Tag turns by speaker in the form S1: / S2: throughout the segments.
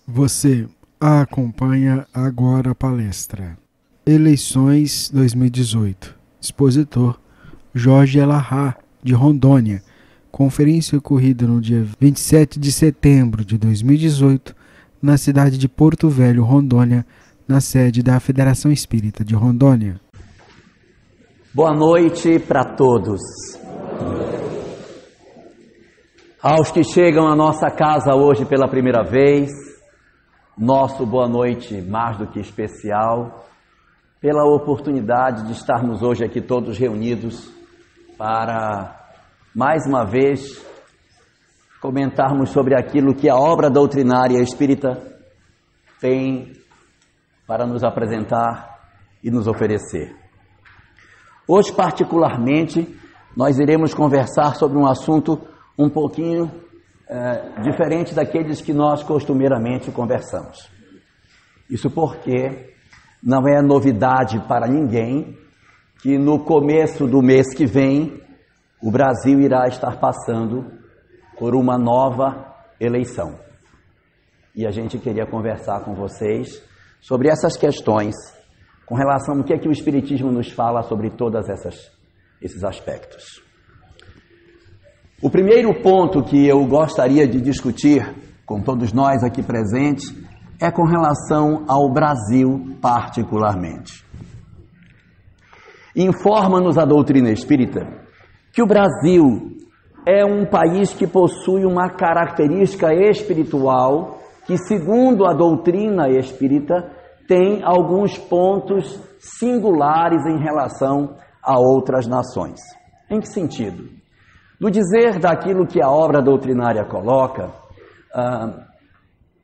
S1: Você acompanha agora a palestra Eleições 2018. Expositor Jorge Elahá, de Rondônia. Conferência ocorrida no dia 27 de setembro de 2018, na cidade de Porto Velho, Rondônia, na sede da Federação Espírita de Rondônia.
S2: Boa noite para todos. Aos que chegam à nossa casa hoje pela primeira vez, nosso boa noite mais do que especial, pela oportunidade de estarmos hoje aqui todos reunidos para, mais uma vez, comentarmos sobre aquilo que a obra doutrinária espírita tem para nos apresentar e nos oferecer. Hoje, particularmente, nós iremos conversar sobre um assunto um pouquinho diferente daqueles que nós costumeiramente conversamos. Isso porque não é novidade para ninguém que no começo do mês que vem o Brasil irá estar passando por uma nova eleição. E a gente queria conversar com vocês sobre essas questões, com relação ao que é que o Espiritismo nos fala sobre todos esses aspectos. O primeiro ponto que eu gostaria de discutir com todos nós aqui presentes é com relação ao Brasil particularmente. Informa-nos a doutrina espírita que o Brasil é um país que possui uma característica espiritual que, segundo a doutrina espírita, tem alguns pontos singulares em relação a outras nações. Em que sentido? No dizer daquilo que a obra doutrinária coloca,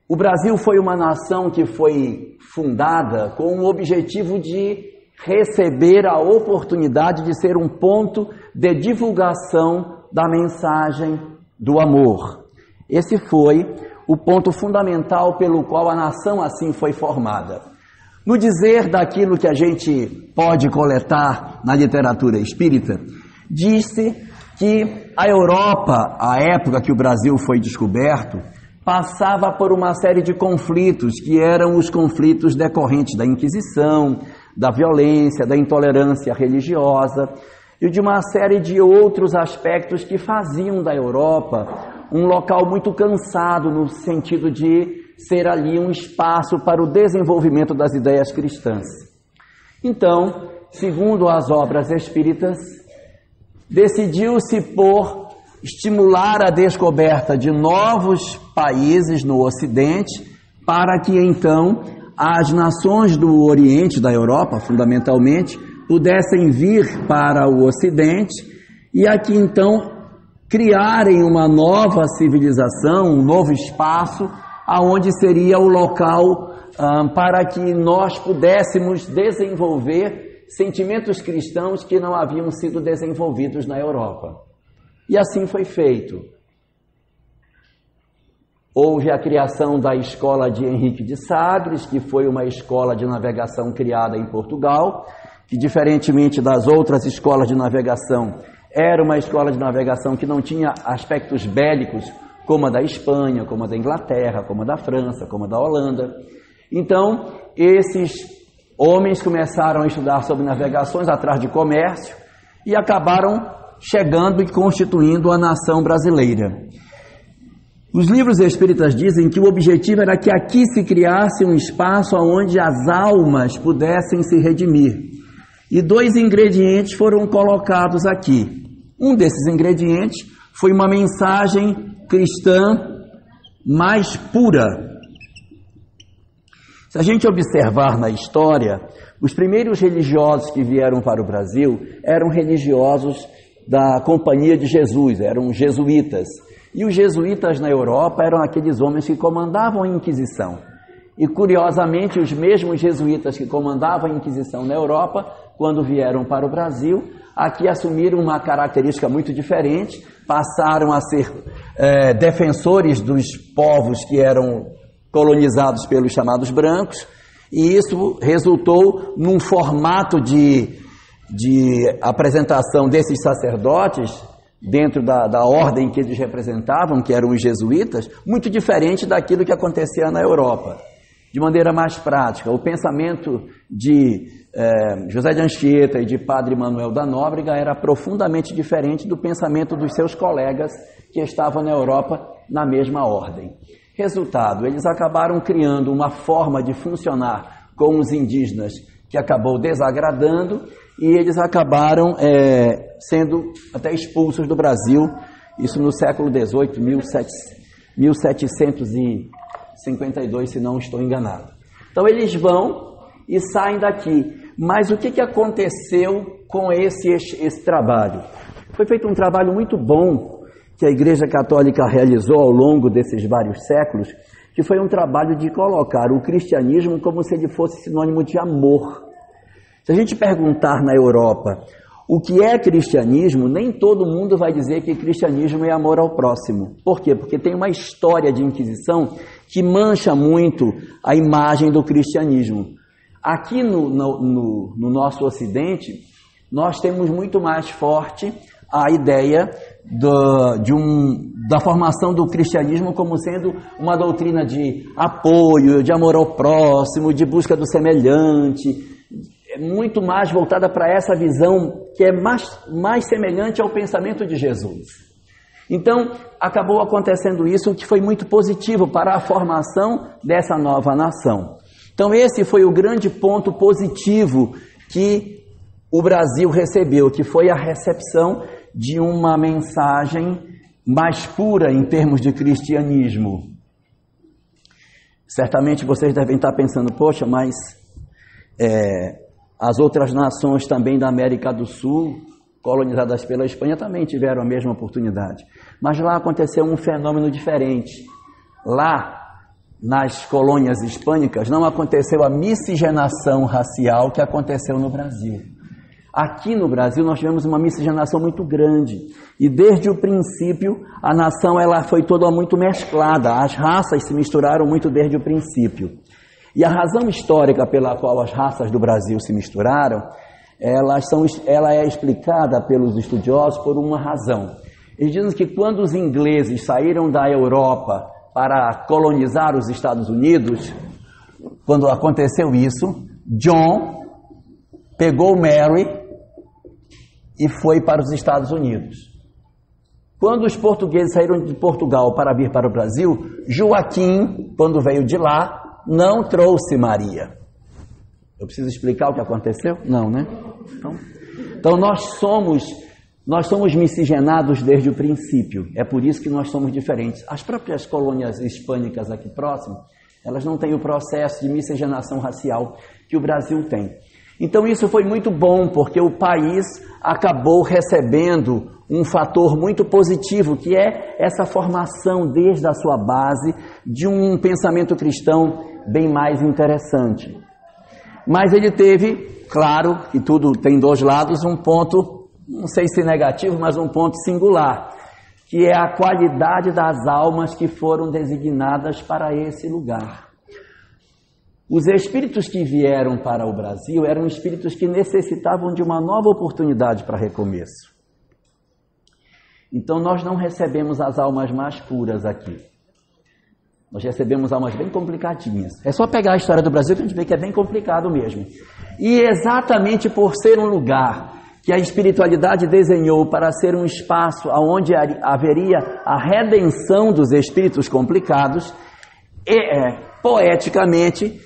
S2: o Brasil foi uma nação que foi fundada com o objetivo de receber a oportunidade de ser um ponto de divulgação da mensagem do amor. Esse foi o ponto fundamental pelo qual a nação assim foi formada. No dizer daquilo que a gente pode coletar na literatura espírita, diz-se que a Europa, a época que o Brasil foi descoberto, passava por uma série de conflitos, que eram os conflitos decorrentes da Inquisição, da violência, da intolerância religiosa e de uma série de outros aspectos que faziam da Europa um local muito cansado no sentido de ser ali um espaço para o desenvolvimento das ideias cristãs. Então, segundo as obras espíritas, decidiu-se por estimular a descoberta de novos países no Ocidente, para que então as nações do Oriente, da Europa fundamentalmente, pudessem vir para o Ocidente e aqui então criarem uma nova civilização, um novo espaço, aonde seria o local para que nós pudéssemos desenvolver sentimentos cristãos que não haviam sido desenvolvidos na Europa. E assim foi feito. Houve a criação da escola de Henrique de Sagres, que foi uma escola de navegação criada em Portugal, que, diferentemente das outras escolas de navegação, era uma escola de navegação que não tinha aspectos bélicos, como a da Espanha, como a da Inglaterra, como a da França, como a da Holanda. Então, esses homens começaram a estudar sobre navegações atrás de comércio e acabaram chegando e constituindo a nação brasileira. Os livros espíritas dizem que o objetivo era que aqui se criasse um espaço onde as almas pudessem se redimir. E dois ingredientes foram colocados aqui. Um desses ingredientes foi uma mensagem cristã mais pura. Se a gente observar na história, os primeiros religiosos que vieram para o Brasil eram religiosos da Companhia de Jesus, eram jesuítas. E os jesuítas na Europa eram aqueles homens que comandavam a Inquisição. E, curiosamente, os mesmos jesuítas que comandavam a Inquisição na Europa, quando vieram para o Brasil, aqui assumiram uma característica muito diferente, passaram a ser defensores dos povos que eram colonizados pelos chamados brancos, e isso resultou num formato de apresentação desses sacerdotes dentro da ordem que eles representavam, que eram os jesuítas, muito diferente daquilo que acontecia na Europa. De maneira mais prática, o pensamento de José de Anchieta e de Padre Manuel da Nóbrega era profundamente diferente do pensamento dos seus colegas que estavam na Europa na mesma ordem. Resultado, eles acabaram criando uma forma de funcionar com os indígenas que acabou desagradando e eles acabaram sendo até expulsos do Brasil, isso no século XVIII, 1752, se não estou enganado. Então eles vão e saem daqui. Mas o que aconteceu com esse trabalho? Foi feito um trabalho muito bom que a Igreja Católica realizou ao longo desses vários séculos, que foi um trabalho de colocar o cristianismo como se ele fosse sinônimo de amor. Se a gente perguntar na Europa o que é cristianismo, nem todo mundo vai dizer que cristianismo é amor ao próximo. Por quê? Porque tem uma história de Inquisição que mancha muito a imagem do cristianismo. Aqui no nosso Ocidente, nós temos muito mais forte a ideia da formação do cristianismo como sendo uma doutrina de apoio, de amor ao próximo, de busca do semelhante, muito mais voltada para essa visão que é mais semelhante ao pensamento de Jesus. Então, acabou acontecendo isso, que foi muito positivo para a formação dessa nova nação. Então, esse foi o grande ponto positivo que o Brasil recebeu, que foi a recepção de uma mensagem mais pura em termos de cristianismo. Certamente vocês devem estar pensando, poxa, mas as outras nações também da América do Sul, colonizadas pela Espanha, também tiveram a mesma oportunidade. Mas lá aconteceu um fenômeno diferente. Lá, nas colônias hispânicas, não aconteceu a miscigenação racial que aconteceu no Brasil. Aqui no Brasil nós tivemos uma miscigenação muito grande e desde o princípio a nação ela foi toda muito mesclada, as raças se misturaram muito desde o princípio. E a razão histórica pela qual as raças do Brasil se misturaram, ela é explicada pelos estudiosos por uma razão. Eles dizem que quando os ingleses saíram da Europa para colonizar os Estados Unidos, quando aconteceu isso, John pegou Mary e foi para os Estados Unidos. Quando os portugueses saíram de Portugal para vir para o Brasil, Joaquim, quando veio de lá, não trouxe Maria. Eu preciso explicar o que aconteceu? Não, né? Então nós somos miscigenados desde o princípio. É por isso que nós somos diferentes. As próprias colônias hispânicas aqui próximas, elas não têm o processo de miscigenação racial que o Brasil tem. Então isso foi muito bom, porque o país acabou recebendo um fator muito positivo, que é essa formação desde a sua base de um pensamento cristão bem mais interessante. Mas ele teve, claro, que tudo tem dois lados, um ponto, não sei se negativo, mas um ponto singular, que é a qualidade das almas que foram designadas para esse lugar. Os espíritos que vieram para o Brasil eram espíritos que necessitavam de uma nova oportunidade para recomeço. Então nós não recebemos as almas mais puras aqui. Nós recebemos almas bem complicadinhas. É só pegar a história do Brasil que a gente vê que é bem complicado mesmo. E exatamente por ser um lugar que a espiritualidade desenhou para ser um espaço onde haveria a redenção dos espíritos complicados, poeticamente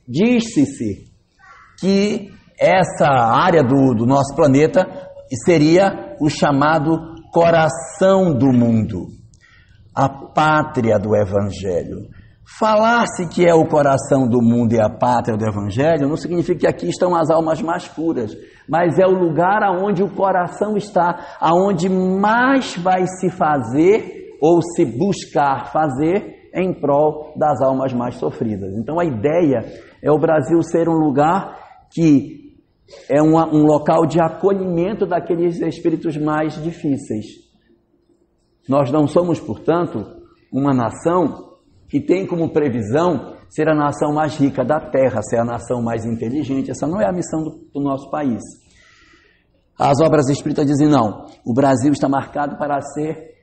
S2: diz-se que essa área do nosso planeta seria o chamado coração do mundo, a pátria do Evangelho. Falar-se que é o coração do mundo e a pátria do Evangelho não significa que aqui estão as almas mais puras, mas é o lugar aonde o coração está, aonde mais vai se fazer ou se buscar fazer em prol das almas mais sofridas. Então a ideia é o Brasil ser um lugar que é um local de acolhimento daqueles espíritos mais difíceis. Nós não somos, portanto, uma nação que tem como previsão ser a nação mais rica da Terra, ser a nação mais inteligente. Essa não é a missão do nosso país. As obras espíritas dizem não, o Brasil está marcado para ser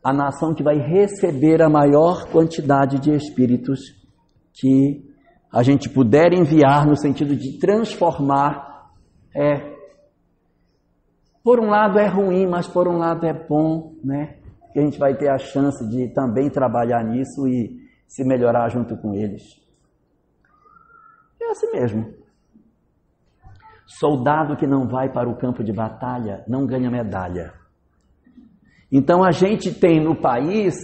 S2: a nação que vai receber a maior quantidade de espíritos que a gente puder enviar no sentido de transformar. Por um lado é ruim, mas por um lado é bom, né? Que a gente vai ter a chance de também trabalhar nisso e se melhorar junto com eles. É assim mesmo. Soldado que não vai para o campo de batalha não ganha medalha. Então a gente tem no país,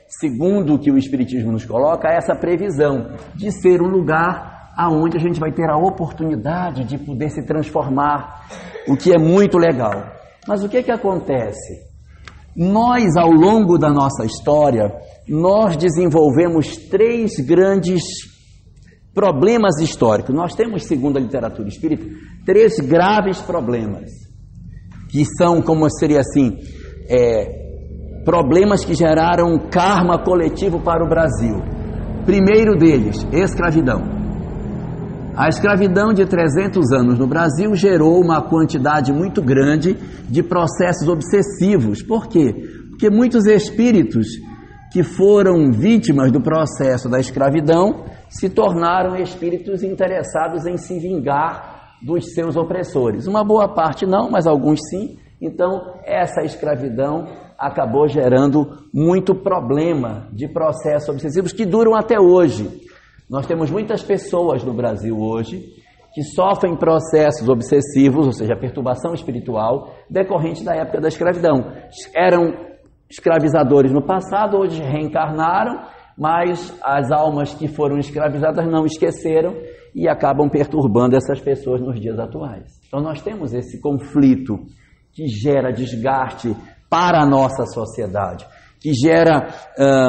S2: segundo o que o Espiritismo nos coloca, essa previsão de ser um lugar aonde a gente vai ter a oportunidade de poder se transformar, o que é muito legal. Mas o que acontece? Nós, ao longo da nossa história, nós desenvolvemos 3 grandes problemas históricos. Nós temos, segundo a literatura espírita, 3 graves problemas, que são, como seria assim, problemas que geraram um karma coletivo para o Brasil. Primeiro deles, escravidão. A escravidão de 300 anos no Brasil gerou uma quantidade muito grande de processos obsessivos. Por quê? Porque muitos espíritos que foram vítimas do processo da escravidão se tornaram espíritos interessados em se vingar dos seus opressores. Uma boa parte não, mas alguns sim. Então, essa escravidão acabou gerando muito problema de processos obsessivos que duram até hoje. Nós temos muitas pessoas no Brasil hoje que sofrem processos obsessivos, ou seja, perturbação espiritual, decorrente da época da escravidão. Eram escravizadores no passado, hoje reencarnaram, mas as almas que foram escravizadas não esqueceram e acabam perturbando essas pessoas nos dias atuais. Então nós temos esse conflito que gera desgaste para a nossa sociedade, que gera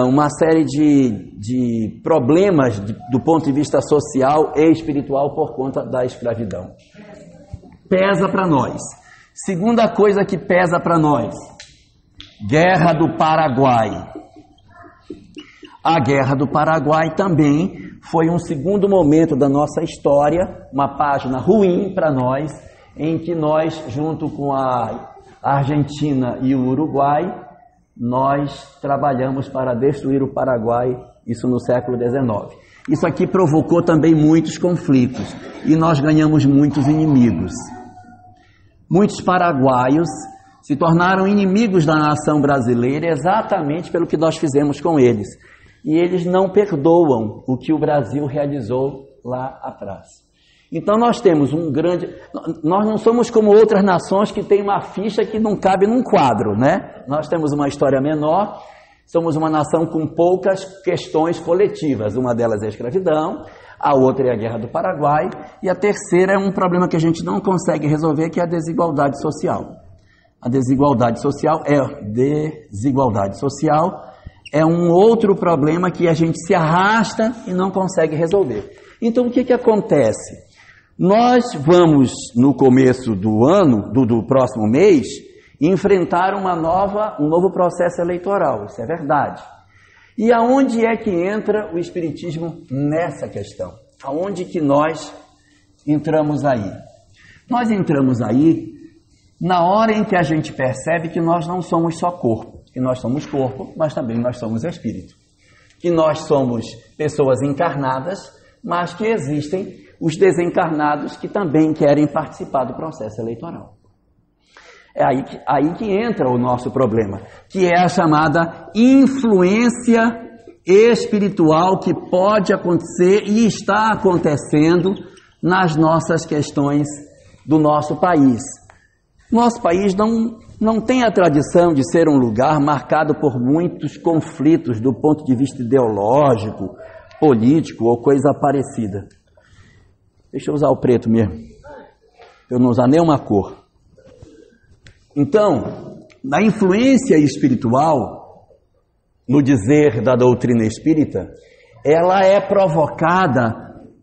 S2: uma série de problemas do ponto de vista social e espiritual por conta da escravidão. Pesa para nós. Segunda coisa que pesa para nós, Guerra do Paraguai. A Guerra do Paraguai também foi um segundo momento da nossa história, uma página ruim para nós, em que nós, junto com a Argentina e o Uruguai, nós trabalhamos para destruir o Paraguai, isso no século XIX. Isso aqui provocou também muitos conflitos e nós ganhamos muitos inimigos. Muitos paraguaios se tornaram inimigos da nação brasileira exatamente pelo que nós fizemos com eles. E eles não perdoam o que o Brasil realizou lá atrás. Então nós temos nós não somos como outras nações que têm uma ficha que não cabe num quadro, né? Nós temos uma história menor, somos uma nação com poucas questões coletivas. Uma delas é a escravidão, a outra é a Guerra do Paraguai, e a terceira é um problema que a gente não consegue resolver, que é a desigualdade social. A desigualdade social é um outro problema que a gente se arrasta e não consegue resolver. Então o que acontece? Nós vamos, no começo do ano, do próximo mês, enfrentar um novo processo eleitoral, isso é verdade. E aonde é que entra o Espiritismo nessa questão? Aonde que nós entramos aí? Nós entramos aí na hora em que a gente percebe que nós não somos só corpo, que nós somos corpo, mas também nós somos espírito. Que nós somos pessoas encarnadas, mas que existem os desencarnados que também querem participar do processo eleitoral. É aí que entra o nosso problema, que é a chamada influência espiritual que pode acontecer e está acontecendo nas nossas questões do nosso país. Nosso país não tem a tradição de ser um lugar marcado por muitos conflitos do ponto de vista ideológico, político ou coisa parecida. Deixa eu usar o preto mesmo, eu não usar nenhuma cor. Então, na influência espiritual, no dizer da doutrina espírita, ela é provocada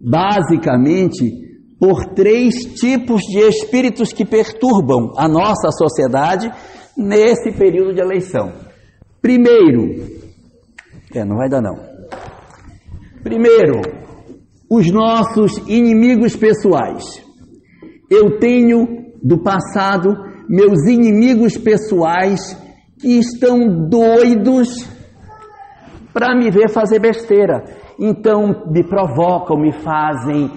S2: basicamente por 3 tipos de espíritos que perturbam a nossa sociedade nesse período de eleição. Primeiro, não vai dar não. Primeiro, os nossos inimigos pessoais. Eu tenho do passado, meus inimigos pessoais que estão doidos para me ver fazer besteira. Então me provocam, me fazem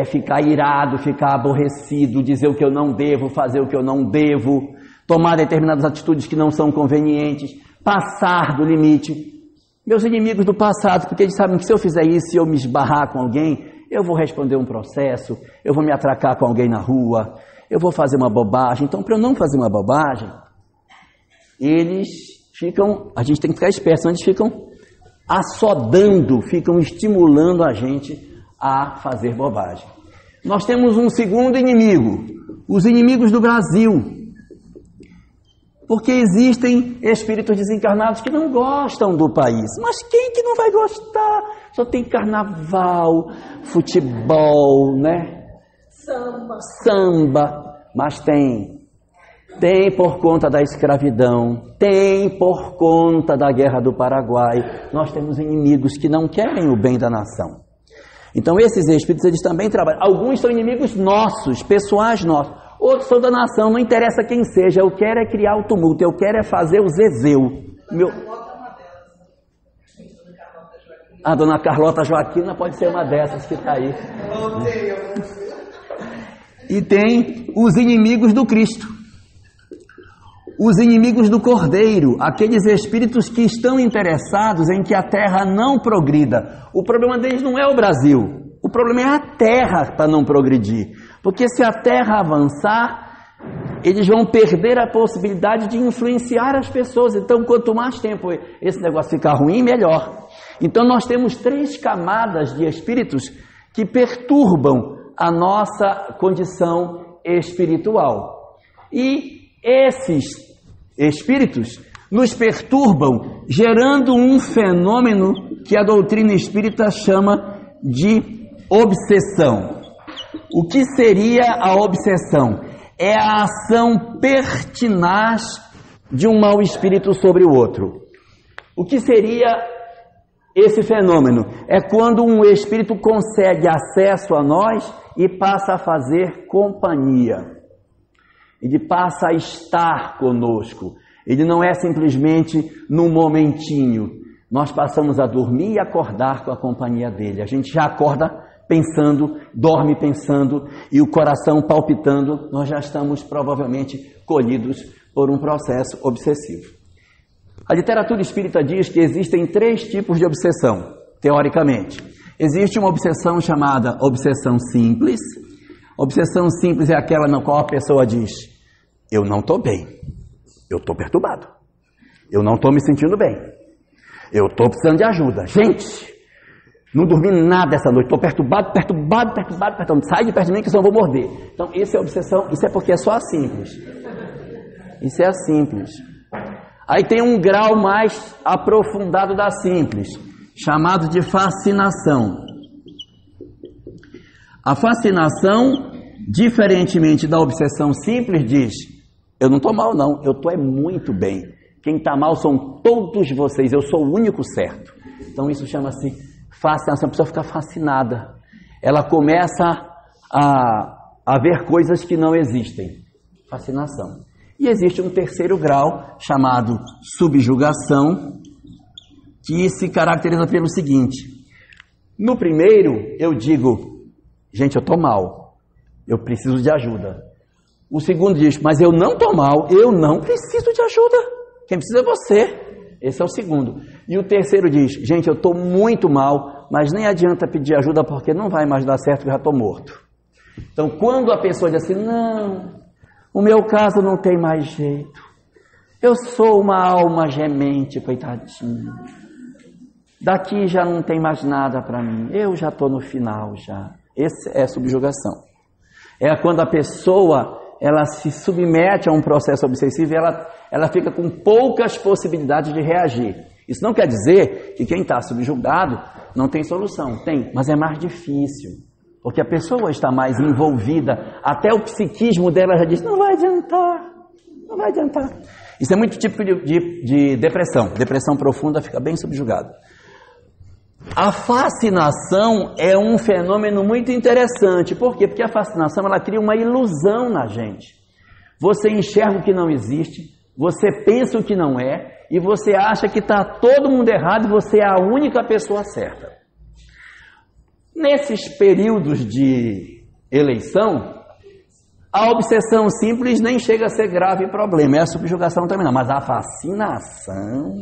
S2: ficar irado, ficar aborrecido, dizer o que eu não devo, fazer o que eu não devo, tomar determinadas atitudes que não são convenientes, passar do limite. Meus inimigos do passado, porque eles sabem que se eu fizer isso, se eu me esbarrar com alguém, eu vou responder um processo, eu vou me atracar com alguém na rua, eu vou fazer uma bobagem. Então, para eu não fazer uma bobagem, eles ficam, a gente tem que ficar esperto, senão eles ficam assodando, ficam estimulando a gente a fazer bobagem. Nós temos um segundo inimigo, os inimigos do Brasil, porque existem espíritos desencarnados que não gostam do país. Mas quem que não vai gostar? Só tem carnaval, futebol, né? Samba. Mas tem por conta da escravidão, tem por conta da Guerra do Paraguai. Nós temos inimigos que não querem o bem da nação. Então esses espíritos, eles também trabalham. Alguns são inimigos nossos, pessoais nossos. Outros são da nação, não interessa quem seja. Eu quero é criar o tumulto, eu quero é fazer o zezéu. A dona Carlota Joaquina pode ser uma dessas que está aí. E tem os inimigos do Cristo, os inimigos do Cordeiro, aqueles espíritos que estão interessados em que a terra não progrida. O problema deles não é o Brasil, o problema é a terra para não progredir. Porque se a terra avançar, eles vão perder a possibilidade de influenciar as pessoas. Então, quanto mais tempo esse negócio ficar ruim, melhor. Então, nós temos 3 camadas de espíritos que perturbam a nossa condição espiritual. E esses espíritos nos perturbam, gerando um fenômeno que a doutrina espírita chama de obsessão. O que seria a obsessão? É a ação pertinaz de um mau espírito sobre o outro. O que seria esse fenômeno? É quando um espírito consegue acesso a nós e passa a fazer companhia. Ele passa a estar conosco. Ele não é simplesmente num momentinho. Nós passamos a dormir e acordar com a companhia dele. A gente já acorda pensando, dorme pensando e o coração palpitando. Nós já estamos provavelmente colhidos por um processo obsessivo. A literatura espírita diz que existem 3 tipos de obsessão, teoricamente. Existe uma obsessão chamada obsessão simples. Obsessão simples é aquela na qual a pessoa diz: eu não estou bem, eu estou perturbado, eu não estou me sentindo bem, eu estou precisando de ajuda. Gente, não dormi nada essa noite, estou perturbado. Sai de perto de mim que senão eu vou morder. Então, isso é obsessão, isso é porque é só a simples. Isso é a simples. Aí tem um grau mais aprofundado da simples, chamado de fascinação. A fascinação, diferentemente da obsessão simples, diz: eu não estou mal não, eu estou muito bem. Quem está mal são todos vocês, eu sou o único certo. Então isso chama-se fascinação. A pessoa fica fascinada. Ela começa a ver coisas que não existem. Fascinação. E existe um 3º grau, chamado subjugação, que se caracteriza pelo seguinte: no primeiro, eu digo, gente, eu estou mal, eu preciso de ajuda. O segundo diz, mas eu não estou mal, eu não preciso de ajuda. Quem precisa é você. Esse é o segundo. E o 3º diz, gente, eu estou muito mal, mas nem adianta pedir ajuda porque não vai mais dar certo, eu já estou morto. Então, quando a pessoa diz assim, não, o meu caso não tem mais jeito, eu sou uma alma gemente, coitadinho, daqui já não tem mais nada para mim, eu já estou no final já. Essa é subjugação. É quando a pessoa ela se submete a um processo obsessivo e ela fica com poucas possibilidades de reagir. Isso não quer dizer que quem está subjugado não tem solução. Tem, mas é mais difícil. Porque a pessoa está mais envolvida, até o psiquismo dela já diz, não vai adiantar, não vai adiantar. Isso é muito típico de depressão. Depressão profunda fica bem subjugado. A fascinação é um fenômeno muito interessante. Por quê? Porque a fascinação ela cria uma ilusão na gente. você enxerga o que não existe, você pensa o que não é, e você acha que está todo mundo errado e você é a única pessoa certa. Nesses períodos de eleição, a obsessão simples nem chega a ser grave problema, é a subjugação também não, mas a fascinação,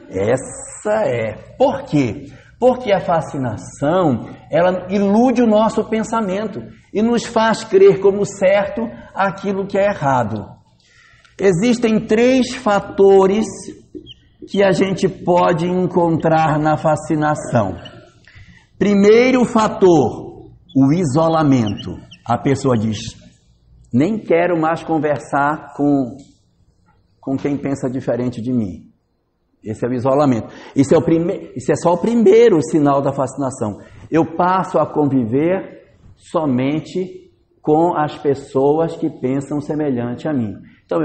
S2: essa é. Por quê? Porque a fascinação, ela ilude o nosso pensamento e nos faz crer como certo aquilo que é errado. Existem 3 fatores que a gente pode encontrar na fascinação. Primeiro fator, o isolamento. A pessoa diz, nem quero mais conversar com quem pensa diferente de mim. Esse é o isolamento. Isso é só o primeiro sinal da fascinação. Eu passo a conviver somente com as pessoas que pensam semelhante a mim. Então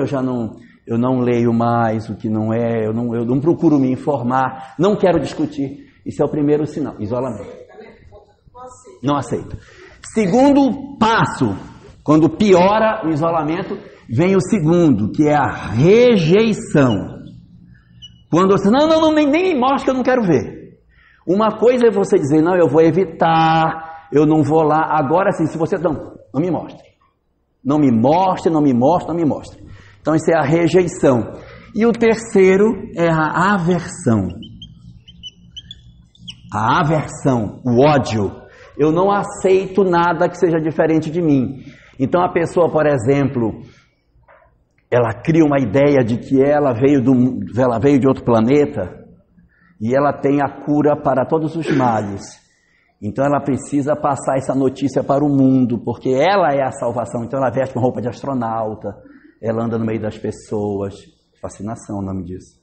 S2: eu não leio mais o que não é, eu não procuro me informar, não quero discutir. Isso é o primeiro sinal, isolamento. Não aceito. Segundo passo, quando piora o isolamento, vem o segundo, que é a rejeição. Quando você, não, nem me mostra que eu não quero ver. Uma coisa é você dizer, não, eu vou evitar, eu não vou lá. Agora sim, se você, não me mostre. Não me mostre. Então isso é a rejeição. E o terceiro é a aversão. A aversão, o ódio. Eu não aceito nada que seja diferente de mim. Então a pessoa, por exemplo, ela cria uma ideia de que ela veio de outro planeta e ela tem a cura para todos os males. Então ela precisa passar essa notícia para o mundo, porque ela é a salvação. Então ela veste uma roupa de astronauta, ela anda no meio das pessoas. Fascinação, o nome disso.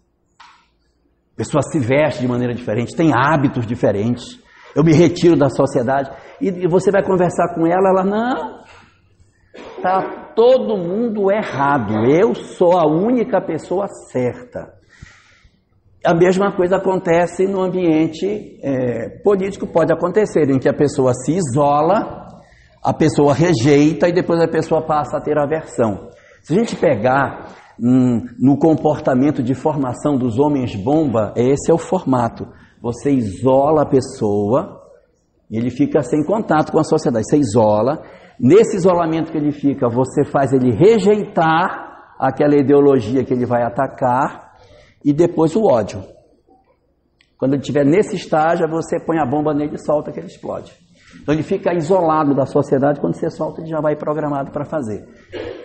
S2: A pessoa se veste de maneira diferente, tem hábitos diferentes. Eu me retiro da sociedade e você vai conversar com ela, não, está todo mundo errado, eu sou a única pessoa certa. A mesma coisa acontece no ambiente político, pode acontecer, em que a pessoa se isola, a pessoa rejeita e depois a pessoa passa a ter aversão. Se a gente pegar no comportamento de formação dos homens-bomba, esse é o formato. Você isola a pessoa e ele fica sem contato com a sociedade. Você isola. Nesse isolamento que ele fica, você faz ele rejeitar aquela ideologia que ele vai atacar e depois o ódio. Quando ele estiver nesse estágio, você põe a bomba nele e solta que ele explode. Então ele fica isolado da sociedade, quando você solta ele já vai programado para fazer.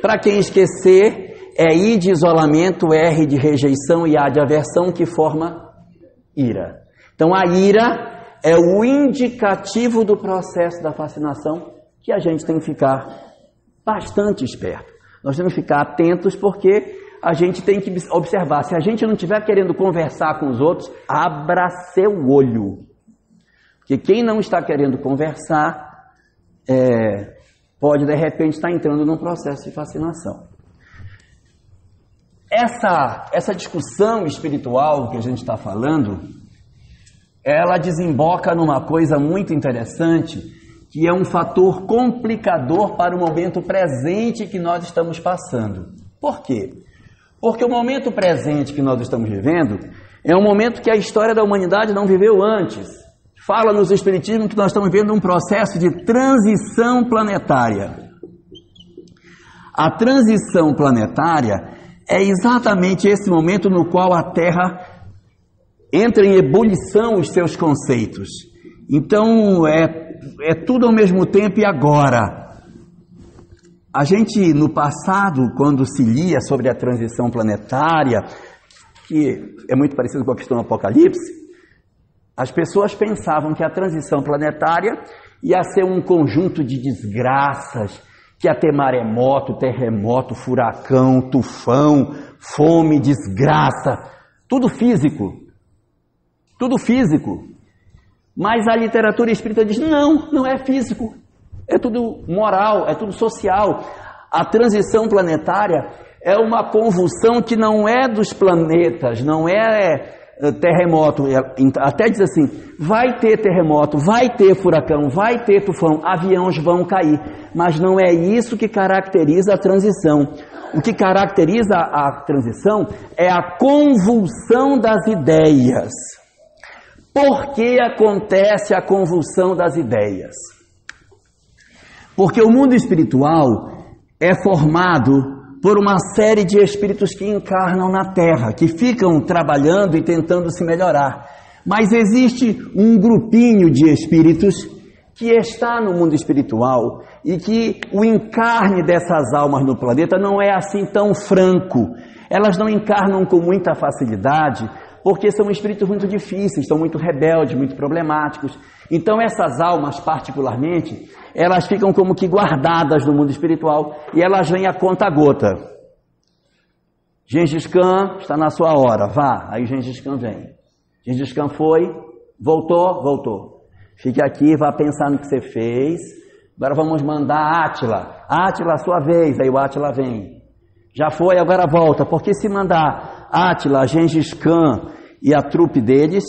S2: Para quem esquecer, é I de isolamento, R de rejeição e A de aversão que forma ira. Então a ira é o indicativo do processo da fascinação que a gente tem que ficar bastante esperto. Nós temos que ficar atentos porque a gente tem que observar. Se a gente não estiver querendo conversar com os outros, abra seu olho. Porque quem não está querendo conversar pode de repente estar entrando num processo de fascinação. Essa discussão espiritual que a gente está falando, ela desemboca numa coisa muito interessante, que é um fator complicador para o momento presente que nós estamos passando. Por quê? Porque o momento presente que nós estamos vivendo é um momento que a história da humanidade não viveu antes. Fala nos Espiritismos que nós estamos vivendo um processo de transição planetária. A transição planetária é exatamente esse momento no qual a Terra entra em ebulição os seus conceitos. Então, é tudo ao mesmo tempo e agora. A gente, no passado, quando se lia sobre a transição planetária, que é muito parecido com a questão do Apocalipse, as pessoas pensavam que a transição planetária ia ser um conjunto de desgraças, que ia ter maremoto, terremoto, furacão, tufão, fome, desgraça, tudo físico. Tudo físico. Mas a literatura espírita diz, não é físico. É tudo moral, é tudo social. A transição planetária é uma convulsão que não é dos planetas, não é terremoto, até diz assim, vai ter terremoto, vai ter furacão, vai ter tufão, aviões vão cair, mas não é isso que caracteriza a transição. O que caracteriza a transição é a convulsão das ideias. Por que acontece a convulsão das ideias? Porque o mundo espiritual é formado por uma série de espíritos que encarnam na Terra, que ficam trabalhando e tentando se melhorar. Mas existe um grupinho de espíritos que está no mundo espiritual e que o encarne dessas almas no planeta não é assim tão franco. Elas não encarnam com muita facilidade, porque são espíritos muito difíceis, são muito rebeldes, muito problemáticos. Então essas almas, particularmente, elas ficam como que guardadas no mundo espiritual e elas vêm a conta-gota. Gengis Khan está na sua hora, vá. Aí Gengis Khan vem. Gengis Khan foi, voltou. Fique aqui, vá pensar no que você fez. Agora vamos mandar Átila. Átila, sua vez. Aí o Átila vem. Já foi, agora volta. Porque se mandar Átila, Gengis Khan e a trupe deles,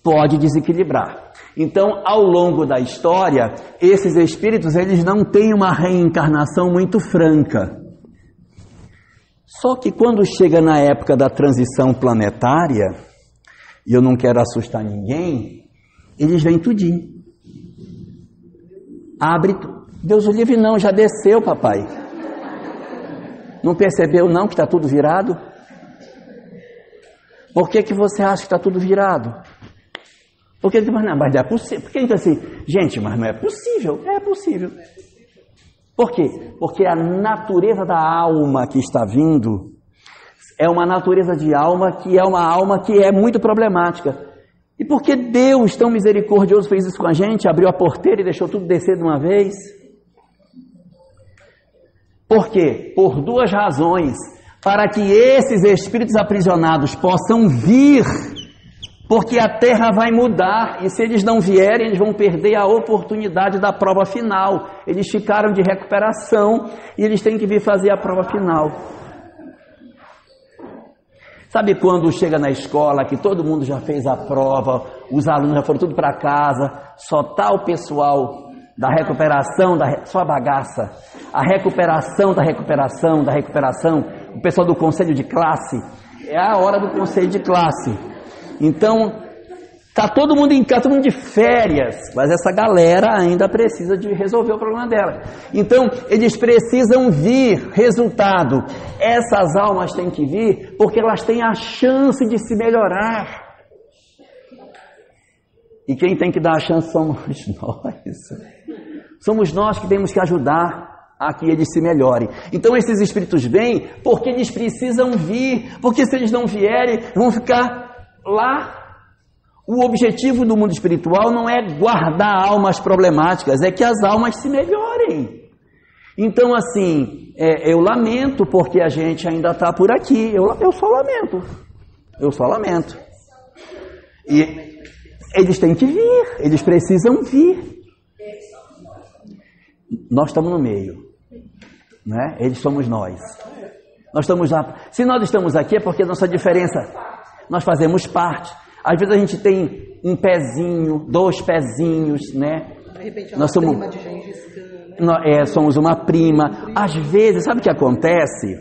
S2: pode desequilibrar. Então, ao longo da história, esses espíritos, eles não têm uma reencarnação muito franca. Só que quando chega na época da transição planetária, e eu não quero assustar ninguém, eles vêm tudinho. Abre, Deus o livre não, já desceu, papai. Não percebeu não que está tudo virado? Por que você acha que está tudo virado? Porque mas não é possível. Porque então assim, gente, mas não é possível. É possível. Por quê? Porque a natureza da alma que está vindo é uma natureza de alma que é uma alma que é muito problemática. E porque Deus, tão misericordioso, fez isso com a gente, abriu a porteira e deixou tudo descer de uma vez? Por quê? Por duas razões. Para que esses espíritos aprisionados possam vir, porque a Terra vai mudar, e se eles não vierem, eles vão perder a oportunidade da prova final. Eles ficaram de recuperação e eles têm que vir fazer a prova final. Sabe quando chega na escola que todo mundo já fez a prova, os alunos já foram tudo para casa, só está o pessoal da recuperação, só a bagaça, a recuperação da recuperação, o pessoal do conselho de classe, é a hora do conselho de classe. Então, está todo mundo em casa, todo mundo de férias, mas essa galera ainda precisa de resolver o problema dela. Então, eles precisam vir, resultado, essas almas têm que vir, porque elas têm a chance de se melhorar. E quem tem que dar a chance somos nós. Somos nós que temos que ajudar a que eles se melhorem. Então esses espíritos vêm porque eles precisam vir, porque se eles não vierem, vão ficar lá. O objetivo do mundo espiritual não é guardar almas problemáticas, é que as almas se melhorem. Então assim, eu lamento porque a gente ainda está por aqui, eu só lamento. E eles têm que vir, eles precisam vir. Nós estamos no meio, né? Eles somos nós. Nós estamos lá. Se nós estamos aqui é porque a nossa diferença, nós fazemos parte. Às vezes a gente tem um pezinho, 2 pezinhos, né?
S3: De repente
S2: nós somos
S3: prima de Gengis Khan, né?
S2: Somos uma prima. Às vezes, sabe o que acontece?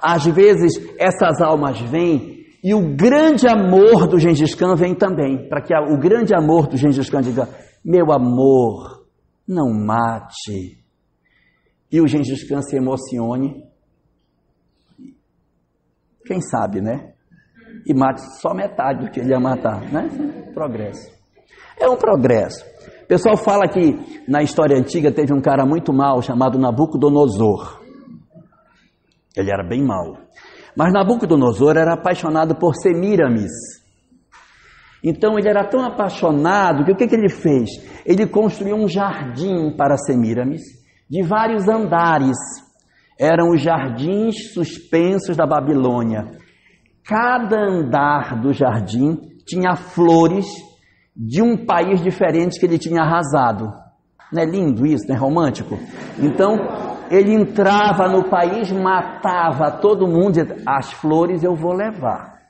S2: Às vezes essas almas vêm e o grande amor do Gengis Khan vem também, para que o grande amor do Gengis Khan diga: meu amor, não mate. E o Gengis Khan se emocione. Quem sabe, né? E mate só metade do que ele ia matar, né? Progresso. É um progresso. O pessoal fala que na história antiga teve um cara muito mau chamado Nabucodonosor. Ele era bem mau. Mas Nabucodonosor era apaixonado por Semíramis. Então ele era tão apaixonado que o que ele fez? Ele construiu um jardim para Semíramis de vários andares. Eram os jardins suspensos da Babilônia. Cada andar do jardim tinha flores de um país diferente que ele tinha arrasado. Não é lindo isso? Não é romântico? Então ele entrava no país, matava todo mundo, as flores eu vou levar.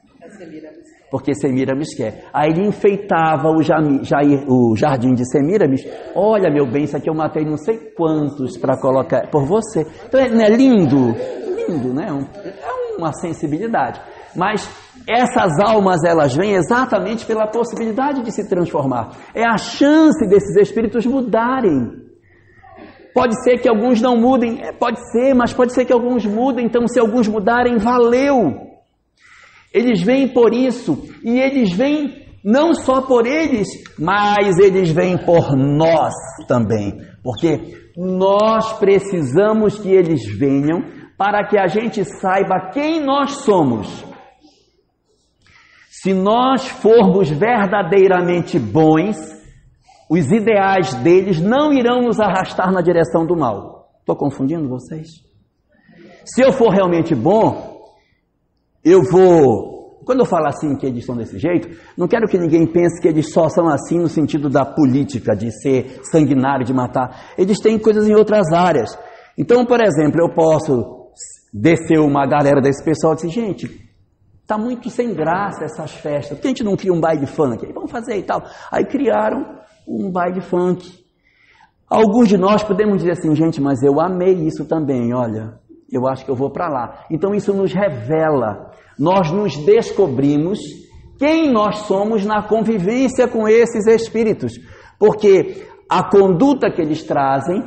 S2: Porque Semiramis quer. Aí ele enfeitava o jardim de Semiramis. Olha, meu bem, isso aqui eu matei não sei quantos para colocar por você. Então, não é lindo? Lindo, né? É uma sensibilidade. Mas essas almas, elas vêm exatamente pela possibilidade de se transformar. É a chance desses espíritos mudarem. Pode ser que alguns não mudem, pode ser, mas pode ser que alguns mudem. Então, se alguns mudarem, valeu. Eles vêm por isso, e eles vêm não só por eles, mas eles vêm por nós também. Porque nós precisamos que eles venham para que a gente saiba quem nós somos. Se nós formos verdadeiramente bons, os ideais deles não irão nos arrastar na direção do mal. Estou confundindo vocês? Se eu for realmente bom, eu vou... Quando eu falo assim que eles são desse jeito, não quero que ninguém pense que eles só são assim no sentido da política, de ser sanguinário, de matar. Eles têm coisas em outras áreas. Então, por exemplo, eu posso descer uma galera desse pessoal e dizer, gente, tá muito sem graça essas festas, por que a gente não cria um baile funk? Vamos fazer e tal. Aí criaram um baile funk. Alguns de nós podemos dizer assim, gente, mas eu amei isso também, olha, eu acho que eu vou para lá. Então isso nos revela, nós nos descobrimos quem nós somos na convivência com esses espíritos, porque a conduta que eles trazem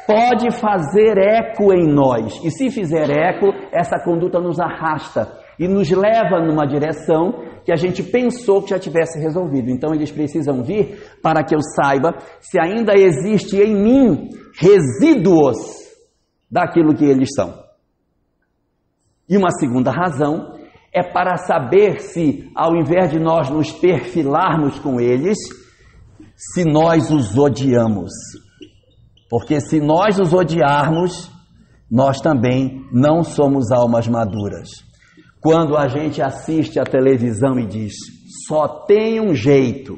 S2: pode fazer eco em nós, e se fizer eco, essa conduta nos arrasta e nos leva numa direção que a gente pensou que já tivesse resolvido. Então eles precisam vir para que eu saiba se ainda existe em mim resíduos daquilo que eles são. E uma segunda razão é para saber se, ao invés de nós nos perfilarmos com eles, se nós os odiamos. Porque se nós os odiarmos, nós também não somos almas maduras. Quando a gente assiste a televisão e diz, só tem um jeito,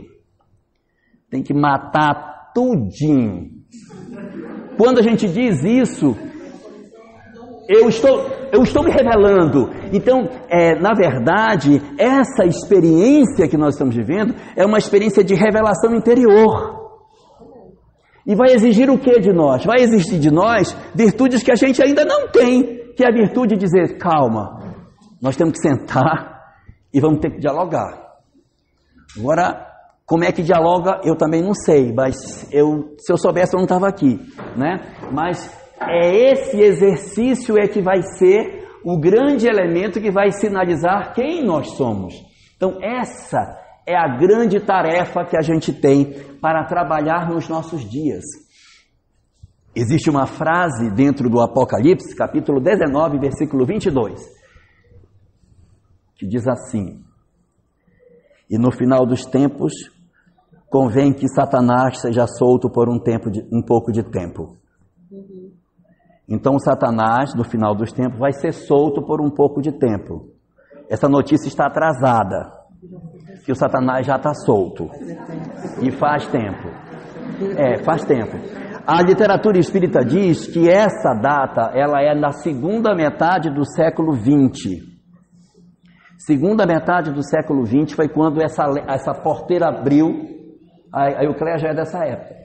S2: tem que matar tudinho. Quando a gente diz isso, eu estou me revelando. Então, na verdade, essa experiência que nós estamos vivendo é uma experiência de revelação interior. E vai exigir o que de nós? Vai exigir de nós virtudes que a gente ainda não tem, que é a virtude de dizer, calma, nós temos que sentar e vamos ter que dialogar. Agora, como é que dialoga, eu também não sei, mas se eu soubesse eu não estava aqui, né? Mas esse exercício que vai ser o grande elemento que vai sinalizar quem nós somos. Então essa é a grande tarefa que a gente tem para trabalhar nos nossos dias. Existe uma frase dentro do Apocalipse, capítulo 19, versículo 22, que diz assim, e no final dos tempos, convém que Satanás seja solto por um pouco de tempo. Então Satanás, no final dos tempos, vai ser solto por um pouco de tempo. Essa notícia está atrasada, que o Satanás já está solto. E faz tempo. Faz tempo. A literatura espírita diz que essa data, ela é na segunda metade do século XX. Segunda metade do século XX foi quando essa porteira abriu. Aí o Cléia já é dessa época.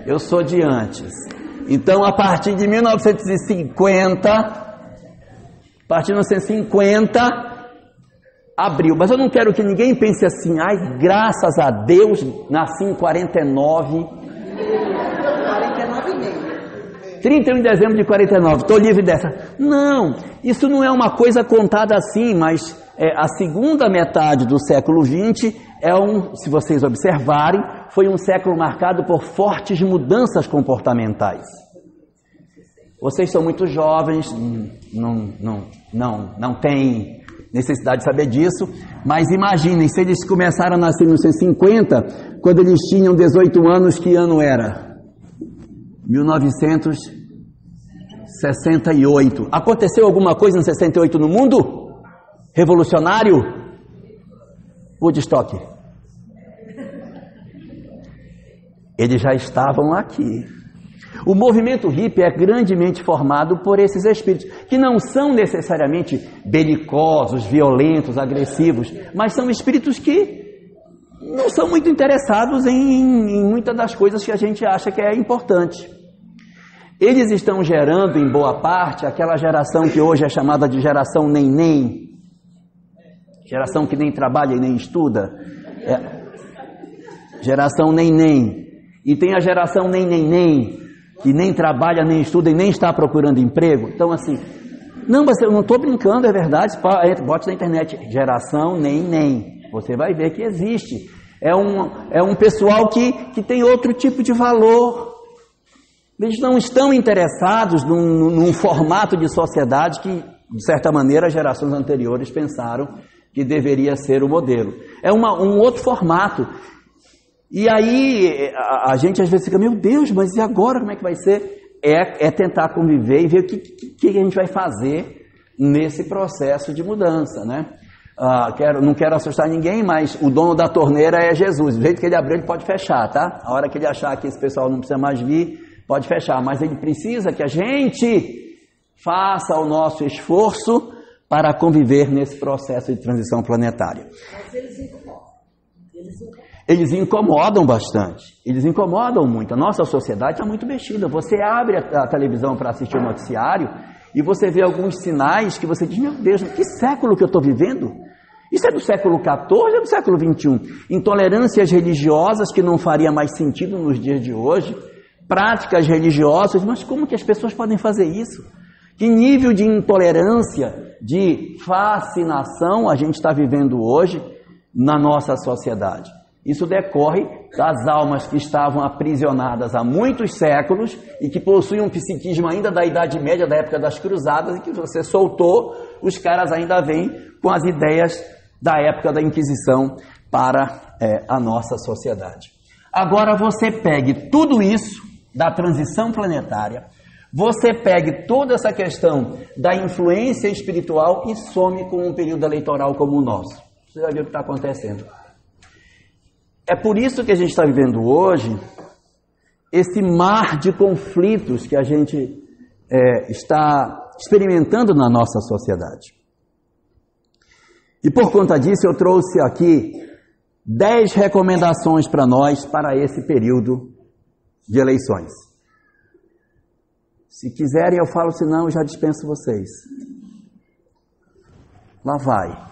S2: Eu sou de antes. Então, a partir de 1950, abriu. Mas eu não quero que ninguém pense assim, ai, graças a Deus, nasci em 49. 31 de dezembro de 49, estou livre dessa. Não, isso não é uma coisa contada assim, mas a segunda metade do século XX se vocês observarem, foi um século marcado por fortes mudanças comportamentais. Vocês são muito jovens, não têm necessidade de saber disso, mas imaginem, se eles começaram a nascer em 1950, quando eles tinham 18 anos, que ano era? 1968. Aconteceu alguma coisa em 68 no mundo? Revolucionário? Woodstock. Eles já estavam aqui. O movimento hippie é grandemente formado por esses espíritos, que não são necessariamente belicosos, violentos, agressivos, mas são espíritos que não são muito interessados em muitas das coisas que a gente acha que é importante. Eles estão gerando, em boa parte, aquela geração que hoje é chamada de geração nem-nem, geração que nem trabalha e nem estuda, geração nem-nem. E tem a geração nem-nem-nem, que nem trabalha, nem estuda e nem está procurando emprego. Então, assim, não, mas eu não estou brincando, é verdade, bote na internet, geração nem-nem. Você vai ver que existe. É um pessoal que tem outro tipo de valor. Eles não estão interessados num formato de sociedade que, de certa maneira, as gerações anteriores pensaram que deveria ser o modelo. É um outro formato. E aí a gente às vezes fica, meu Deus, mas e agora como é que vai ser? É tentar conviver e ver o que a gente vai fazer nesse processo de mudança, né? Não quero assustar ninguém, mas o dono da torneira é Jesus. Do jeito que ele abrir, ele pode fechar, tá? A hora que ele achar que esse pessoal não precisa mais vir, pode fechar. Mas ele precisa que a gente faça o nosso esforço para conviver nesse processo de transição planetária.
S3: Mas eles incomodam.
S2: Eles incomodam bastante. Eles incomodam muito. A nossa sociedade está muito mexida. Você abre a televisão para assistir o noticiário e você vê alguns sinais que você diz, meu Deus, que século que eu estou vivendo? Isso é do século XIV ou é do século XXI? Intolerâncias religiosas que não faria mais sentido nos dias de hoje, práticas religiosas, mas como que as pessoas podem fazer isso? Que nível de intolerância, de fascinação a gente está vivendo hoje na nossa sociedade? Isso decorre das almas que estavam aprisionadas há muitos séculos e que possuem um psiquismo ainda da Idade Média, da época das Cruzadas, e que você soltou, os caras ainda vêm com as ideias da época da Inquisição para a nossa sociedade. Agora você pegue tudo isso da transição planetária, você pegue toda essa questão da influência espiritual e some com um período eleitoral como o nosso. Você vai ver o que está acontecendo. É por isso que a gente está vivendo hoje esse mar de conflitos que a gente está experimentando na nossa sociedade. E por conta disso eu trouxe aqui 10 recomendações para nós para esse período de eleições. Se quiserem eu falo, se não eu já dispenso vocês. Lá vai.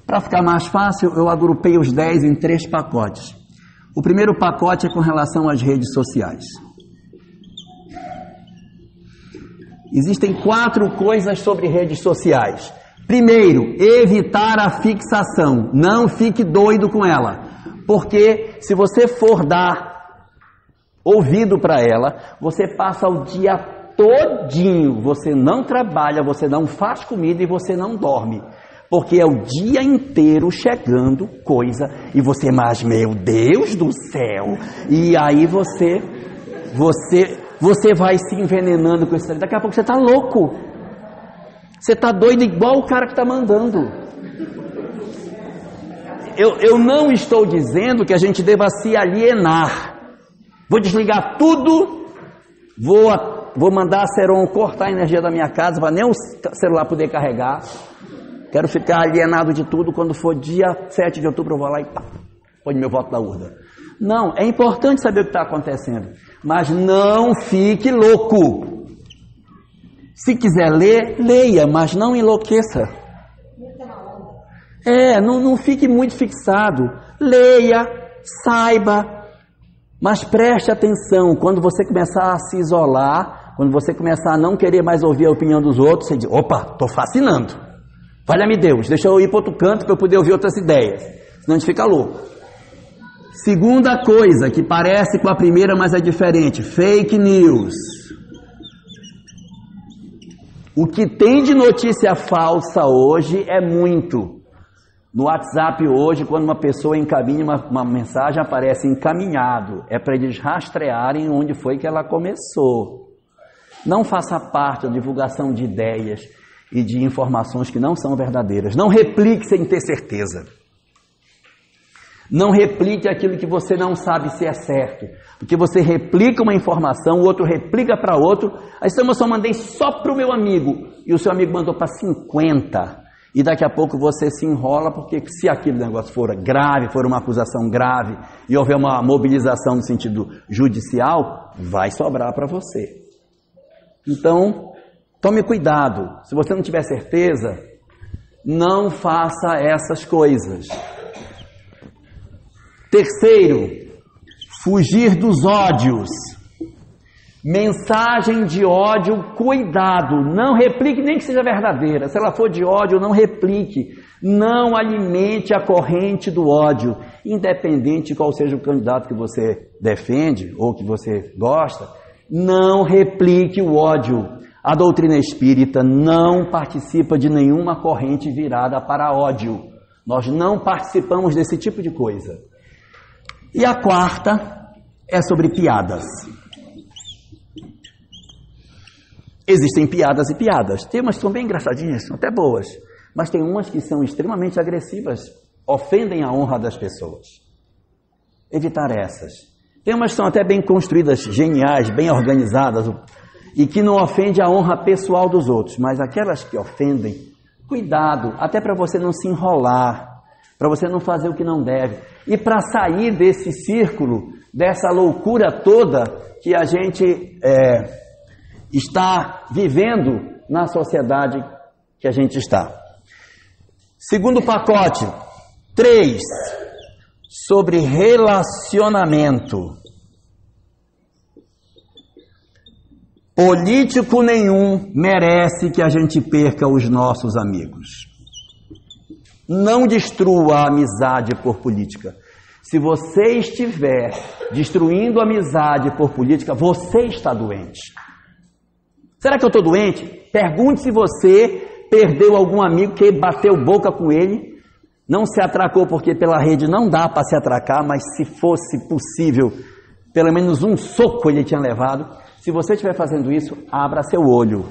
S2: Para ficar mais fácil, eu agrupei os 10 em 3 pacotes. O primeiro pacote é com relação às redes sociais. Existem 4 coisas sobre redes sociais. Primeiro, evitar a fixação. Não fique doido com ela. Porque se você for dar ouvido para ela, você passa o dia todinho. Você não trabalha, você não faz comida e você não dorme. Porque é o dia inteiro chegando coisa e você, mas meu Deus do céu, e aí você vai se envenenando com isso. Daqui a pouco você está louco, você está doido igual o cara que está mandando. Eu não estou dizendo que a gente deva se alienar. Vou desligar tudo, vou mandar a Seron cortar a energia da minha casa para nem o celular poder carregar. Quero ficar alienado de tudo, quando for dia 7 de outubro eu vou lá e pá, põe meu voto na urna. Não, é importante saber o que está acontecendo, mas não fique louco. Se quiser ler, leia, mas não enlouqueça. Não fique muito fixado. Leia, saiba, mas preste atenção. Quando você começar a se isolar, quando você começar a não querer mais ouvir a opinião dos outros, você diz, opa, estou fascinando. Valha-me Deus, deixa eu ir para outro canto para eu poder ouvir outras ideias. Senão a gente fica louco. Segunda coisa, que parece com a primeira, mas é diferente. Fake news. O que tem de notícia falsa hoje é muito. No WhatsApp hoje, quando uma pessoa encaminha uma mensagem, aparece encaminhado. É para eles rastrearem onde foi que ela começou. Não faça parte da divulgação de ideias e de informações que não são verdadeiras. Não replique sem ter certeza. Não replique aquilo que você não sabe se é certo. Porque você replica uma informação, o outro replica para outro. Aí você só mandei só para o meu amigo. E o seu amigo mandou para 50. E daqui a pouco você se enrola, porque se aquele negócio for grave, for uma acusação grave, e houver uma mobilização no sentido judicial, vai sobrar para você. Então, tome cuidado. Se você não tiver certeza, não faça essas coisas. Terceiro, fugir dos ódios. Mensagem de ódio, cuidado, não replique nem que seja verdadeira. Se ela for de ódio, não replique. Não alimente a corrente do ódio, independente de qual seja o candidato que você defende ou que você gosta. Não replique o ódio. A doutrina espírita não participa de nenhuma corrente virada para ódio. Nós não participamos desse tipo de coisa. E a quarta é sobre piadas. Existem piadas e piadas. Tem umas que são bem engraçadinhas, são até boas. Mas tem umas que são extremamente agressivas, ofendem a honra das pessoas. Evitar essas. Tem umas que são até bem construídas, geniais, bem organizadas, e que não ofende a honra pessoal dos outros. Mas aquelas que ofendem, cuidado, até para você não se enrolar, para você não fazer o que não deve. E para sair desse círculo, dessa loucura toda que a gente está vivendo na sociedade que a gente está. Segundo pacote, 3, sobre relacionamento. Político nenhum merece que a gente perca os nossos amigos. Não destrua a amizade por política. Se você estiver destruindo a amizade por política, você está doente. Será que eu estou doente? Pergunte se você perdeu algum amigo que bateu boca com ele, não se atracou, porque pela rede não dá para se atracar, mas se fosse possível, pelo menos um soco ele tinha levado. Se você estiver fazendo isso, abra seu olho.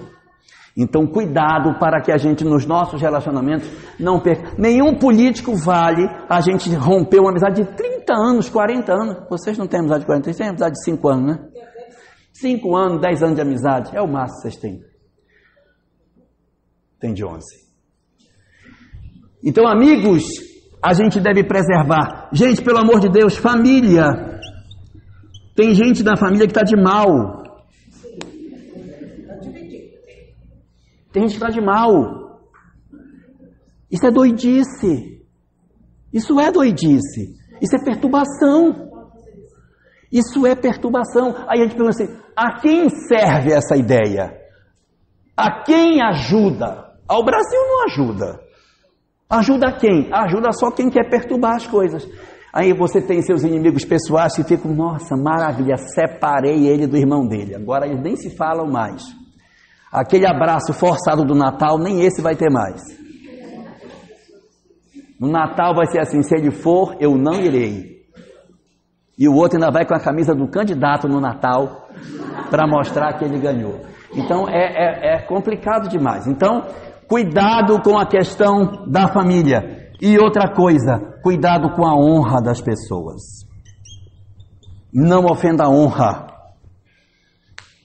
S2: Então, cuidado para que a gente, nos nossos relacionamentos, não perca. Nenhum político vale a gente romper uma amizade de 30 anos, 40 anos. Vocês não têm amizade de 40, vocês têm amizade de 5 anos, né? 5 anos, 10 anos de amizade, é o máximo que vocês têm. Tem de 11. Então, amigos, a gente deve preservar. Gente, pelo amor de Deus, família. Tem gente da família que está de mal. Tem gente que está de mal. Isso é doidice. Isso é doidice. Isso é perturbação. Isso é perturbação. Aí a gente pergunta assim, a quem serve essa ideia? A quem ajuda? Ao Brasil não ajuda. Ajuda a quem? Ajuda só quem quer perturbar as coisas. Aí você tem seus inimigos pessoais que ficam, nossa, maravilha, separei ele do irmão dele. Agora eles nem se falam mais. Aquele abraço forçado do Natal, nem esse vai ter mais. No Natal vai ser assim, se ele for, eu não irei. E o outro ainda vai com a camisa do candidato no Natal para mostrar que ele ganhou. Então é complicado demais. Então, cuidado com a questão da família. E outra coisa, cuidado com a honra das pessoas. Não ofenda a honra.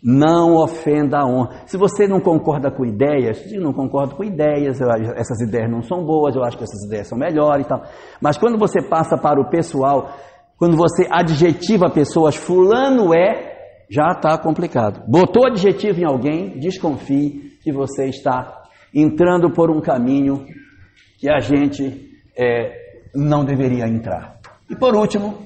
S2: Não ofenda a honra. Se você não concorda com ideias, eu não concordo com ideias, essas ideias não são boas, eu acho que essas ideias são melhores e tal. Mas quando você passa para o pessoal, quando você adjetiva pessoas, fulano já está complicado. Botou adjetivo em alguém, desconfie que você está entrando por um caminho que a gente não deveria entrar. E por último,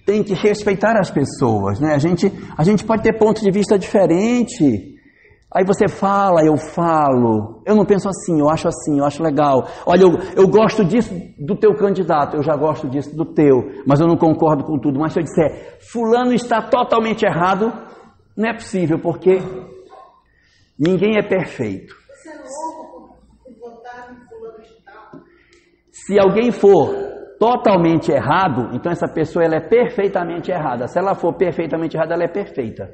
S2: tem que respeitar as pessoas, né? A gente pode ter ponto de vista diferente. Aí você fala, eu falo, eu não penso assim, eu acho legal. Olha, eu gosto disso do teu candidato, eu já gosto disso do teu, mas eu não concordo com tudo. Mas se eu disser, fulano está totalmente errado, não é possível, porque ninguém é perfeito. Se alguém for totalmente errado, então essa pessoa ela é perfeitamente errada. Se ela for perfeitamente errada, ela é perfeita.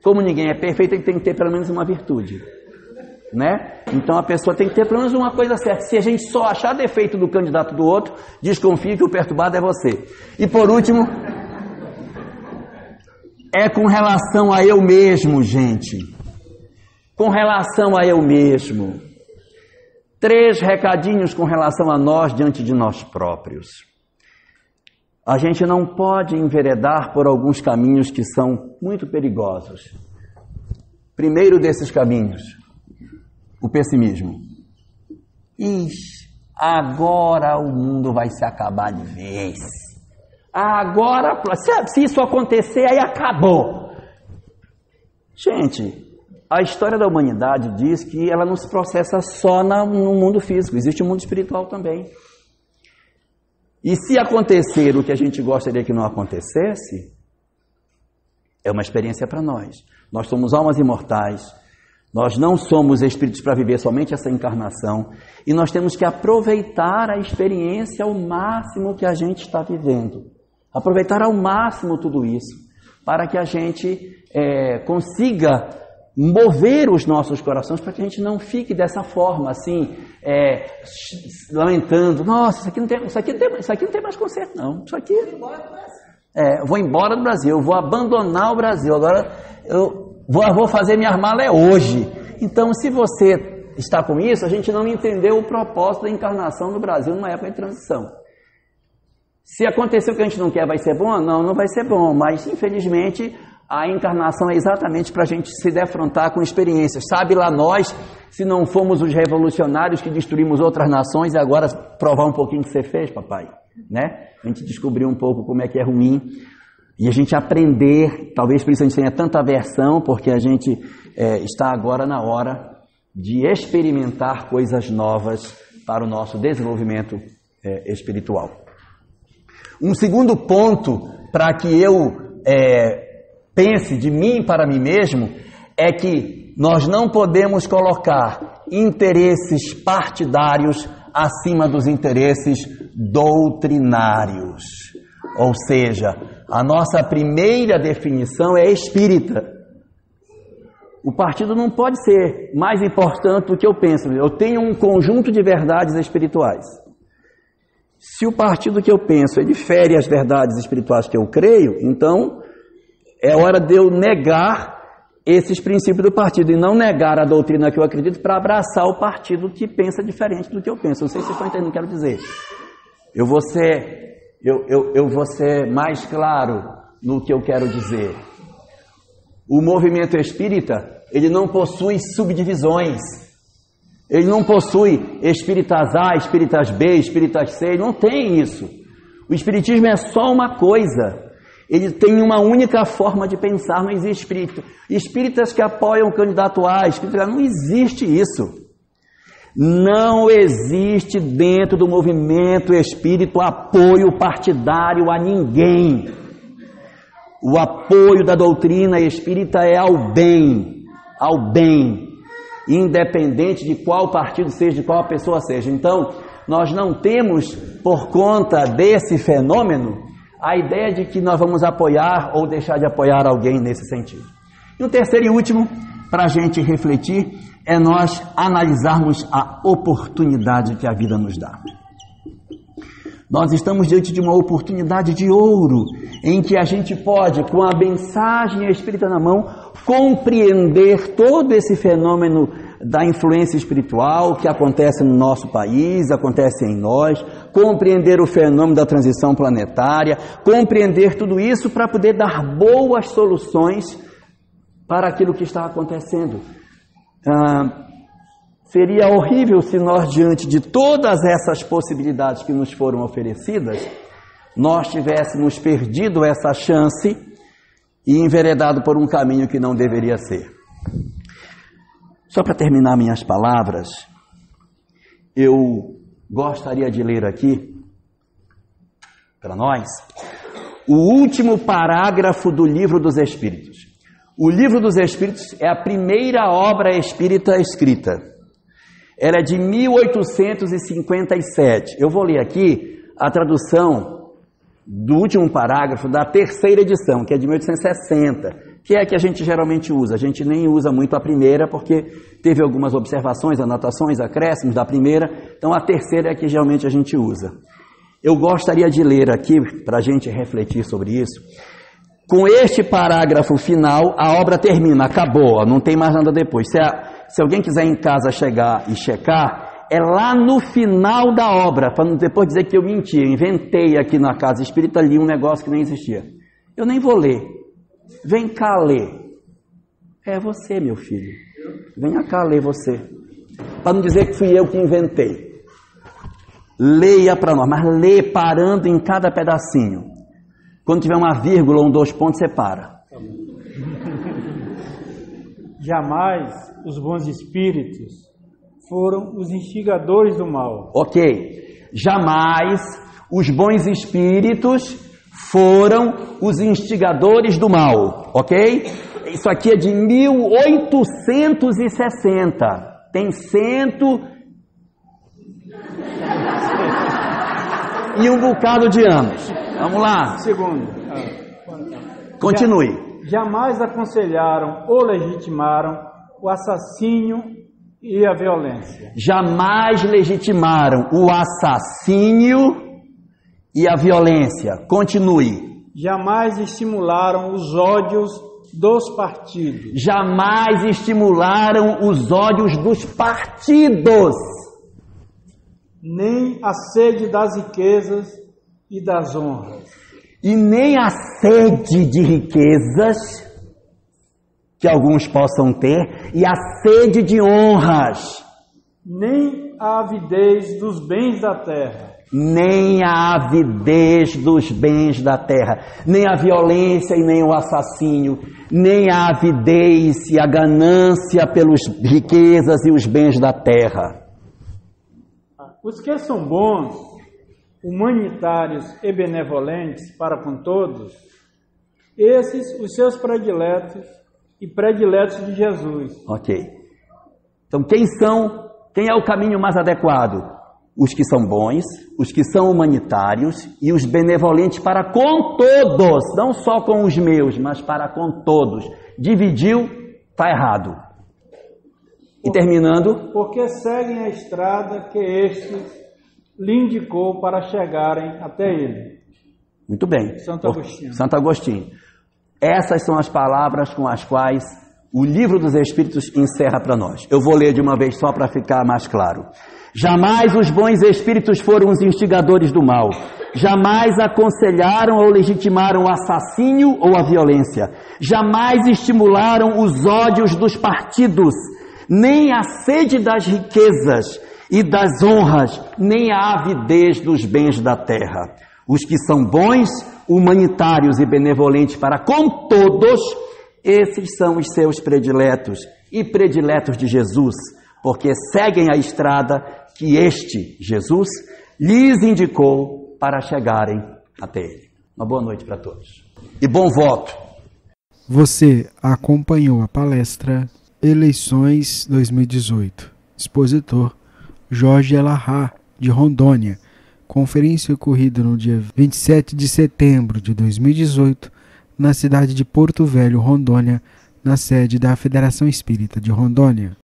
S2: Como ninguém é perfeito, ele tem que ter pelo menos uma virtude. né? Então a pessoa tem que ter pelo menos uma coisa certa. Se a gente só achar defeito do candidato do outro, desconfie que o perturbado é você. E por último, é com relação a eu mesmo, gente. Com relação a eu mesmo. 3 recadinhos com relação a nós diante de nós próprios. A gente não pode enveredar por alguns caminhos que são muito perigosos. Primeiro desses caminhos, o pessimismo. Ixi, agora o mundo vai se acabar de vez. Agora, se isso acontecer, aí acabou. Gente, a história da humanidade diz que ela não se processa só no mundo físico, existe o mundo espiritual também. E se acontecer o que a gente gostaria que não acontecesse, é uma experiência para nós. Nós somos almas imortais, nós não somos espíritos para viver somente essa encarnação, e nós temos que aproveitar a experiência ao máximo que a gente está vivendo. Aproveitar ao máximo tudo isso, para que a gente consiga mover os nossos corações, para que a gente não fique dessa forma, assim, lamentando, nossa, isso aqui não tem mais conserto, não. Isso aqui... eu vou embora do Brasil, eu vou abandonar o Brasil, agora eu vou fazer minhas malas hoje. Então, se você está com isso, a gente não entendeu o propósito da encarnação no Brasil numa época de transição. Se acontecer o que a gente não quer, vai ser bom? Não vai ser bom, mas infelizmente a encarnação é exatamente para a gente se defrontar com experiências. Sabe lá nós, se não fomos os revolucionários que destruímos outras nações e agora provar um pouquinho o que você fez, papai, né? A gente descobriu um pouco como é que é ruim e a gente aprender, talvez por isso a gente tenha tanta aversão, porque a gente está agora na hora de experimentar coisas novas para o nosso desenvolvimento espiritual. Um segundo ponto para que eu pense de mim para mim mesmo é que nós não podemos colocar interesses partidários acima dos interesses doutrinários. Ou seja, a nossa primeira definição é espírita. O partido não pode ser mais importante do que eu penso. Eu tenho um conjunto de verdades espirituais. Se o partido que eu penso difere as verdades espirituais que eu creio, então é hora de eu negar esses princípios do partido e não negar a doutrina que eu acredito para abraçar o partido que pensa diferente do que eu penso. Não sei se vocês estão entendendo o que eu quero dizer. Eu vou ser mais claro no que eu quero dizer. O movimento espírita, ele não possui subdivisões. Ele não possui espíritas A, espíritas B, espíritas C, ele não tem isso. O espiritismo é só uma coisa. Ele tem uma única forma de pensar, não existe espírito. Espíritas que apoiam o candidato A, espírita, não existe isso. Não existe dentro do movimento espírita apoio partidário a ninguém. O apoio da doutrina espírita é ao bem, independente de qual partido seja, de qual pessoa seja. Então, nós não temos, por conta desse fenômeno, a ideia de que nós vamos apoiar ou deixar de apoiar alguém nesse sentido. E o terceiro e último, para a gente refletir, é nós analisarmos a oportunidade que a vida nos dá. Nós estamos diante de uma oportunidade de ouro, em que a gente pode, com a mensagem espírita na mão, compreender todo esse fenômeno da influência espiritual que acontece no nosso país, acontece em nós, compreender o fenômeno da transição planetária, compreender tudo isso para poder dar boas soluções para aquilo que está acontecendo. Seria horrível se nós, diante de todas essas possibilidades que nos foram oferecidas, nós tivéssemos perdido essa chance e enveredado por um caminho que não deveria ser. Só para terminar minhas palavras, eu gostaria de ler aqui, para nós, o último parágrafo do Livro dos Espíritos. O Livro dos Espíritos é a primeira obra espírita escrita. Ela é de 1857. Eu vou ler aqui a tradução do último parágrafo da terceira edição, que é de 1860, que é a que a gente geralmente usa. A gente nem usa muito a primeira, porque teve algumas observações, anotações, acréscimos da primeira, então a terceira é a que geralmente a gente usa. Eu gostaria de ler aqui, para a gente refletir sobre isso. Com este parágrafo final, a obra termina, acabou, não tem mais nada depois. Se alguém quiser em casa chegar e checar, é lá no final da obra, para depois dizer que eu menti, eu inventei aqui na Casa Espírita, li um negócio que nem existia. Eu nem vou ler. Vem cá ler. É você, meu filho. Venha cá ler você. Para não dizer que fui eu que inventei. Leia para nós, mas lê parando em cada pedacinho. Quando tiver uma vírgula ou 2 pontos, você para.
S4: Jamais os bons espíritos foram os instigadores do mal.
S2: Ok. Jamais os bons espíritos foram os instigadores do mal. Ok? Isso aqui é de 1860. Tem 100 e um bocado de anos. Vamos lá.
S4: Segundo.
S2: Continue.
S4: Jamais aconselharam ou legitimaram o assassínio e a violência.
S2: Jamais legitimaram o assassínio e a violência. Continue.
S4: Jamais estimularam os ódios dos partidos.
S2: Jamais estimularam os ódios dos partidos.
S4: Nem a sede das riquezas e das honras.
S2: E nem a sede de riquezas que alguns possam ter, e a sede de honras.
S4: Nem a avidez dos bens da terra.
S2: Nem a avidez dos bens da terra. Nem a violência e nem o assassínio. Nem a avidez e a ganância pelas riquezas e os bens da terra.
S4: Os que são bons, humanitários e benevolentes para com todos, esses os seus prediletos e prediletos de Jesus.
S2: Ok. Então quem é o caminho mais adequado? Os que são bons, os que são humanitários e os benevolentes para com todos, não só com os meus, mas para com todos. Dividiu, está errado. E terminando...
S4: Porque seguem a estrada que este lhe indicou para chegarem até ele.
S2: Muito bem.
S4: Santo Agostinho.
S2: Santo Agostinho. Essas são as palavras com as quais o Livro dos Espíritos encerra para nós. Eu vou ler de uma vez só para ficar mais claro. Jamais os bons espíritos foram os instigadores do mal. Jamais aconselharam ou legitimaram o assassínio ou a violência. Jamais estimularam os ódios dos partidos, nem a sede das riquezas e das honras, nem a avidez dos bens da terra. Os que são bons, humanitários e benevolentes para com todos, esses são os seus prediletos e prediletos de Jesus, porque seguem a estrada que este, Jesus, lhes indicou para chegarem até ele. Uma boa noite para todos. E bom voto.
S1: Você acompanhou a palestra Eleições 2018. Expositor Jorge Elahá, de Rondônia. Conferência ocorrida no dia 27 de setembro de 2018, na cidade de Porto Velho, Rondônia, na sede da Federação Espírita de Rondônia.